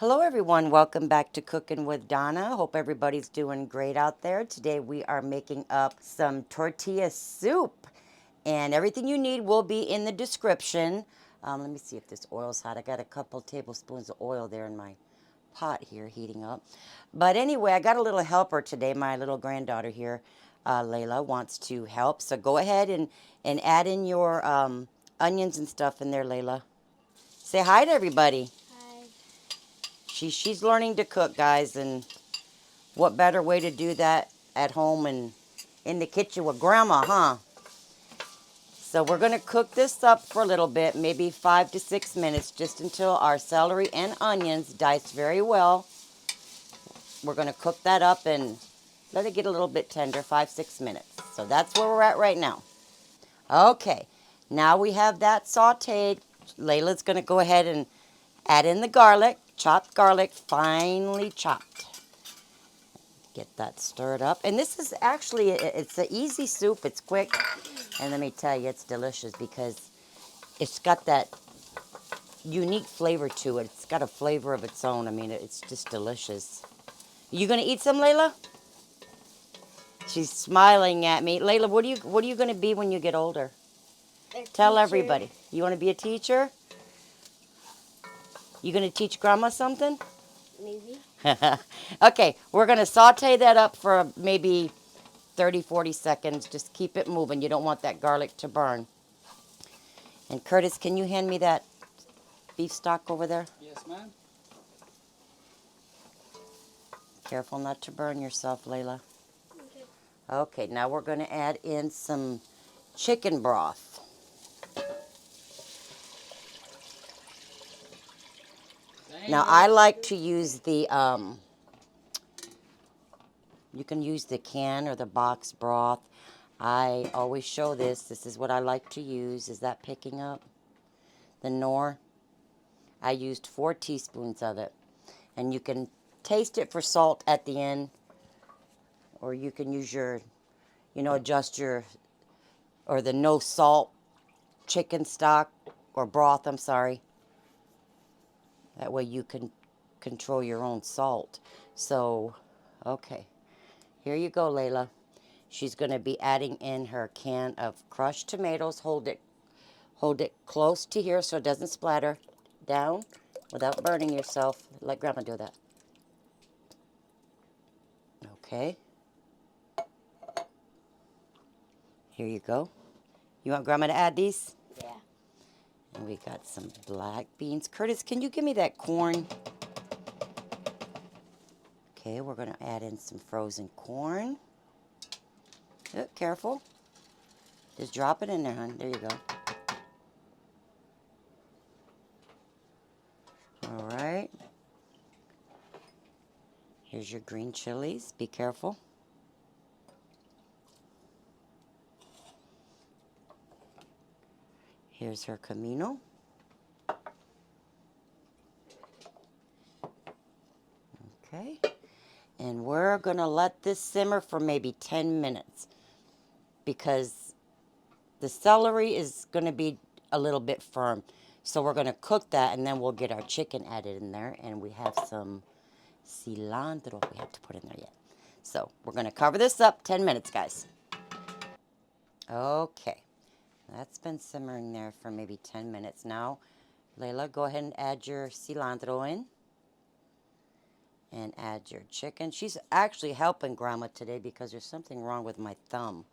Hello everyone, welcome back to Cooking with Donna. Hope everybody's doing great out there. Today we are making up some tortilla soup and everything you need will be in the description. Let me see if this oil's hot. I got a couple tablespoons of oil there in my pot here heating up. But anyway, I got a little helper today. My little granddaughter here, Layla, wants to help. So go ahead and add in your onions and stuff in there, Layla. Say hi to everybody. She's learning to cook, guys, and what better way to do that at home and in the kitchen with grandma, huh? So we're going to cook this up for a little bit, maybe 5 to 6 minutes, just until our celery and onions dice very well. We're going to cook that up and let it get a little bit tender, 5, 6 minutes. So that's where we're at right now. Okay, now we have that sauteed. Layla's going to go ahead and add in the garlic, chopped garlic, finely chopped. Get that stirred up. And this is actually, it's an easy soup. It's quick. And let me tell you, it's delicious because it's got that unique flavor to it. It's got a flavor of its own. I mean, it's just delicious. You going to eat some, Layla? She's smiling at me. Layla, what are you going to be when you get older? Tell everybody. You want to be a teacher? You going to teach grandma something? Maybe. Okay, we're going to saute that up for maybe 30, 40 seconds. Just keep it moving. You don't want that garlic to burn. And Curtis, can you hand me that beef stock over there? Yes, ma'am. Careful not to burn yourself, Layla. Okay. Okay, now we're going to add in some chicken broth. Now, I like to use the, you can use the can or the box broth. I always show this. This is what I like to use. Is that picking up? The Knorr. I used 4 teaspoons of it. And you can taste it for salt at the end. Or you can use your, adjust your, or the no salt chicken stock or broth, I'm sorry. That way you can control your own salt. So, okay. Here you go, Layla. She's going to be adding in her can of crushed tomatoes. Hold it close to here so it doesn't splatter down without burning yourself. Let Grandma do that. Okay. Here you go. You want Grandma to add these? Yeah. And we got some black beans. Curtis, can you give me that corn? Okay, we're going to add in some frozen corn. Oh, careful. Just drop it in there, hon. There you go. All right. Here's your green chilies. Be careful. Here's her camino. Okay. And we're going to let this simmer for maybe 10 minutes because the celery is going to be a little bit firm. So we're going to cook that and then we'll get our chicken added in there. And we have some cilantro we have to put in there yet. So we're going to cover this up 10 minutes, guys. Okay. That's been simmering there for maybe 10 minutes now. Layla, go ahead and add your cilantro in. And add your chicken. She's actually helping Grandma today because there's something wrong with my thumb.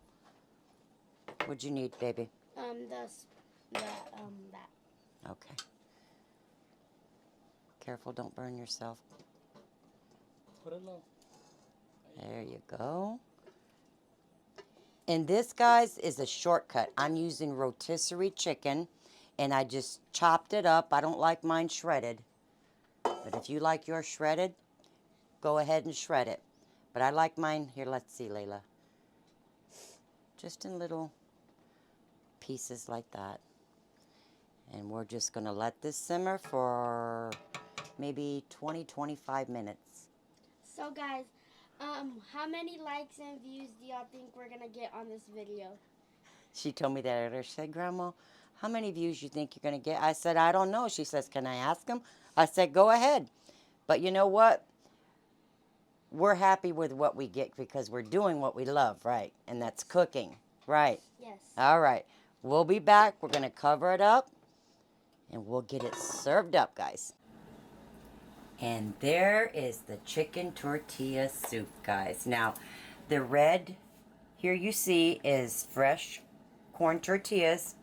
What'd you need, baby? That. Okay. Careful, don't burn yourself. Put it low. There you go. And this, guys, is a shortcut. I'm using rotisserie chicken, and I just chopped it up. I don't like mine shredded. But if you like yours shredded, go ahead and shred it. But I like mine, here, let's see, Layla. Just in little pieces like that. And we're just going to let this simmer for maybe 20, 25 minutes. So guys, how many likes and views do y'all think we're gonna get on this video? She told me that earlier. She said, Grandma, how many views you think you're going to get? I said, I don't know. She says, can I ask them? I said, go ahead. But you know what? We're happy with what we get because we're doing what we love, right? And that's cooking, right? Yes. All right. We'll be back. We're going to cover it up and we'll get it served up, guys. And there is the chicken tortilla soup, guys. Now, the red here you see is fresh corn tortillas.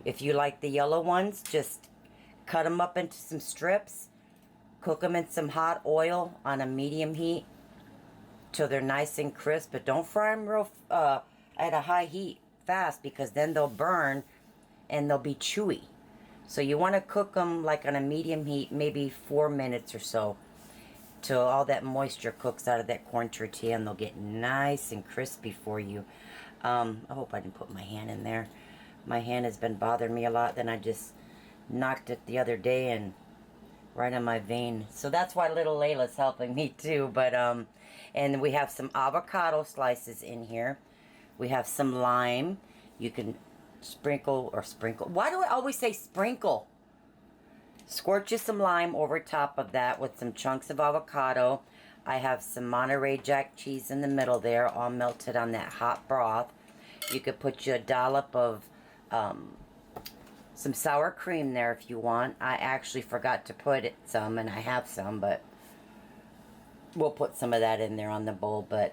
If you like the yellow ones, just cut them up into some strips. Cook them in some hot oil on a medium heat till they're nice and crisp. But don't fry them real at a high heat fast because then they'll burn and they'll be chewy. So you want to cook them like on a medium heat, maybe 4 minutes or so, till all that moisture cooks out of that corn tortilla and they'll get nice and crispy for you. I hope I didn't put my hand in there. My hand has been bothering me a lot. Then I just knocked it the other day and right on my vein. So that's why little Layla's helping me too. But and we have some avocado slices in here. We have some lime. You can sprinkle. Why do I always say sprinkle? Squirt you some lime over top of that with some chunks of avocado. I have some Monterey Jack cheese in the middle there, all melted on that hot broth. You could put you a dollop of some sour cream there if you want. I actually forgot to put some, and I have some, but we'll put some of that in there on the bowl. But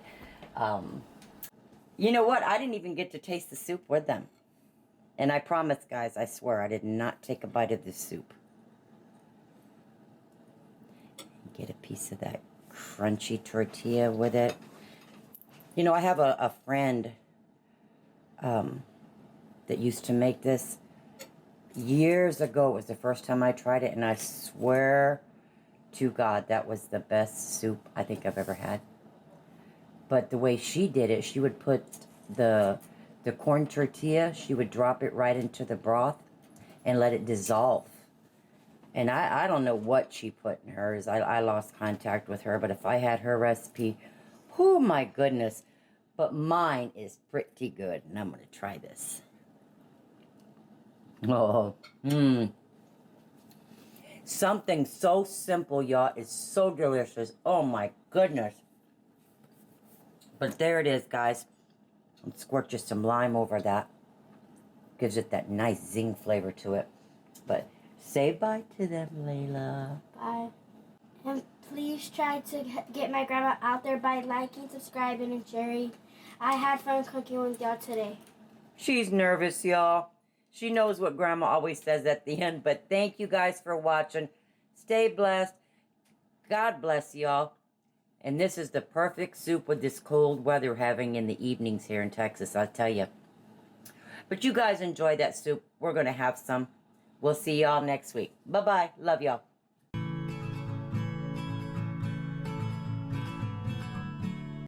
you know what? I didn't even get to taste the soup with them. And I promise, guys, I swear, I did not take a bite of this soup. Get a piece of that crunchy tortilla with it. You know, I have a friend that used to make this years ago. It was the first time I tried it, and I swear to God, that was the best soup I think I've ever had. But the way she did it, she would put the corn tortilla, she would drop it right into the broth and let it dissolve. And I don't know what she put in hers. I lost contact with her, but if I had her recipe, oh my goodness. But mine is pretty good, and I'm going to try this. Oh, something so simple, y'all, is so delicious. Oh my goodness. But there it is, guys. I'll squirt just some lime over that. Gives it that nice zing flavor to it. But say bye to them, Layla. Bye. And please try to get my grandma out there by liking, subscribing, and sharing. I had fun cooking with y'all today. She's nervous, y'all. She knows what Grandma always says at the end. But thank you guys for watching. Stay blessed. God bless y'all. And this is the perfect soup with this cold weather we're having in the evenings here in Texas, I'll tell you. But you guys enjoy that soup. We're going to have some. We'll see y'all next week. Bye-bye. Love y'all.